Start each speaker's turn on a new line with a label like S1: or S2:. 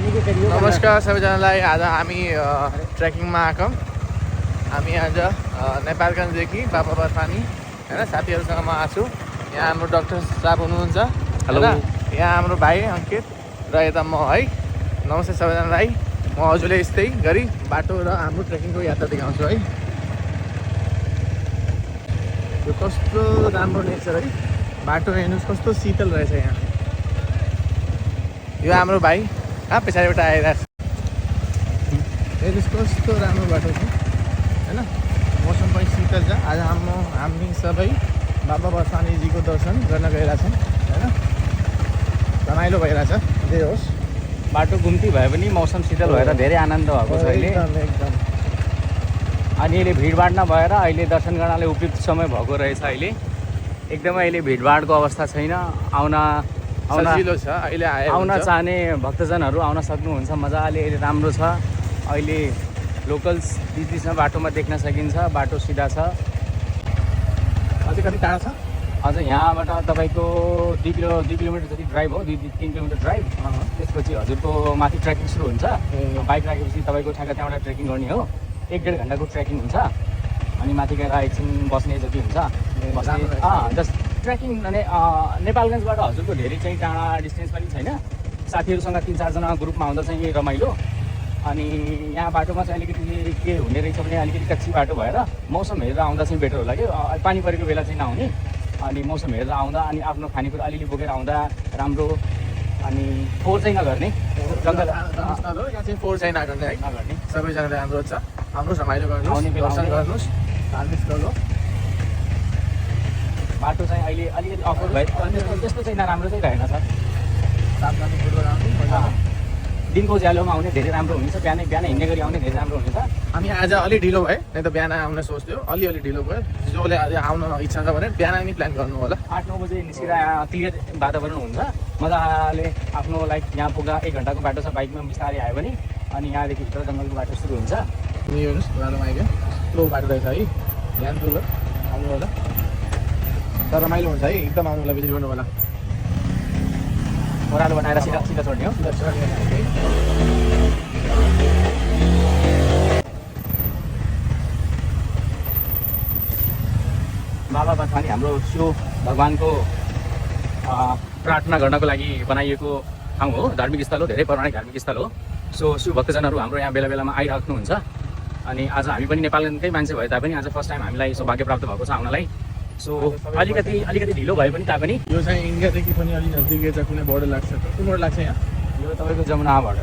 S1: नमस्कार सबैजनालाई। आज हामी ट्रेकिङमा आएको। हामी आज नेपालगञ्जदेखि बाबा बर्फानी होइन साथीहरूसँग म आएको छु। यहाँ हाम्रो डाक्टर साहब हुनुहुन्छ।
S2: हेलो।
S1: यहाँ हाम्रो भाइ अङ्कित र यता म है। नमस्ते सबैजनालाई। म हजुरले यस्तै गरी बाटो र हाम्रो ट्रेकिङको यात्रा देखाउँछु है। यो कस्तो राम्रो नेचर है। बाटो हेर्नुहोस् कस्तो शीतल रहेछ यहाँ। यो हाम्रो भाइ पछाडिबाट आइरहेको छ। हेर्नुहोस् कस्तो राम्रो बाटो छ होइन। मौसम पनि शीतल छ। आज हामी सबै बाबा बर्फानीजीको दर्शन गर्न गइरहेछौँ होइन। रमाइलो भइरहेछ। जे होस्
S2: बाटो घुम्ती भए पनि मौसम शीतल भएर धेरै आनन्द भएको छ अहिले।
S1: एकदम
S2: अनि अहिले भिडभाड नभएर अहिले दर्शन गर्नलाई उपयुक्त समय भएको रहेछ। अहिले एकदमै अहिले भिडभाडको अवस्था छैन।
S1: सजिलो छ अहिले
S2: आउन चाहने भक्तजनहरू आउन सक्नुहुन्छ मजाले। अहिले राम्रो छ। अहिले लोकल्स बिचमा बाटोमा देख्न सकिन्छ। बाटो सिधा छ।
S1: अझै कति टाढा छ?
S2: अझ यहाँबाट तपाईँको 2 किलोमिटर जति ड्राइभ हो। 2-3 किलोमिटर ड्राइभ। त्यसपछि हजुरको माथि ट्रेकिङ सुरु हुन्छ। बाइक राखेपछि तपाईँको ठ्याक्क त्यहाँबाट ट्रेकिङ गर्ने हो। 1-1.5 घन्टाको ट्रेकिङ हुन्छ। अनि माथि गएर एकछिन बस्ने जति हुन्छ जस्ट ट्रेकिङ। अनि नेपालगञ्जबाट हजुरको धेरै चाहिँ टाढा डिस्टेन्स पनि छैन। साथीहरूसँग 3-4 जना ग्रुपमा आउँदा चाहिँ रमाइलो। अनि यहाँ बाटोमा चाहिँ अलिकति के हुने रहेछ भने अलिकति कच्ची बाटो भएर मौसम हेरेर आउँदा चाहिँ बेटर होला क्या। पानी परेको बेला चाहिँ नआउने। अनि मौसम हेरेर आउँदा अनि आफ्नो खानेकुरा अलिअलि बोकेर आउँदा राम्रो। अनि फोहोर चाहिँ नगर्ने।
S1: जङ्गल यहाँ चाहिँ फोहोर चाहिँ नगर्ने है।
S2: नगर्ने।
S1: सबैजनाले राम्रो छ। हाम्रो रमाइलो गर्नुहोस्।
S2: आउने बेला
S1: दर्शन गर्नुहोस्। धार्मिक स्थल हो।
S2: बाटो चाहिँ अहिले अलिकति अफरोड भयो। त्यस्तो चाहिँ नराम्रो चाहिँ रहेन सर।
S1: सावधानीपूर्वक आउनु।
S2: दिनको ज्यालोमा आउने धेरै राम्रो हुनेछ। बिहान हिँड्ने गरी आउने धेरै राम्रो हुनेछ।
S1: हामी आज अलि ढिलो भयो। नहीं त बिहान आउन सोच्थ्यो। अलि ढिलो भयो। जसले आउन इच्छा छ भने बिहान नै प्लान गर्नु होला।
S2: 8-9 बजे निस्केर क्लियर वातावरण हुन्छ। मजाले आफ्नो लाइक यहाँ पुग्दा 1 घन्टाको बाटो छ। बाइकमा बिस्तारै आयो भने अनि यहाँदेखि भित्र जङ्गलको बाटो सुरु हुन्छ।
S1: अनि हेर्नुहोस् बाटोमा आइगयो। स्लो बाटो रहेछ है। ध्यानपूर्वक आउनु होला। तर रमाइलो हुन्छ है। एकदम आउनुलाई विजिट गर्नु होला।
S2: ओह्रालो बनाएर सिधा छोड्ने हो। बाबा बर्फानी हाम्रो शिव भगवानको प्रार्थना गर्नको लागि बनाइएको ठाउँ हो। धार्मिक स्थल हो। धेरै पौराणिक धार्मिक स्थल हो। सो शिव भक्तजनहरू हाम्रो यहाँ बेला बेलामा आइराख्नुहुन्छ। अनि आज हामी पनि नेपालकै मान्छे भए तापनि आज फर्स्ट टाइम हामीलाई सौभाग्य प्राप्त भएको छ आउनलाई। सो अलिकति ढिलो भए पनि तापनि
S1: यो चाहिँ इन्डियादेखि पनि अलि नजिकै छ। कुनै बोर्डर लाग्छ? कुन बोर्डर लाग्छ यहाँ?
S2: यो तपाईँको जमुनाबाट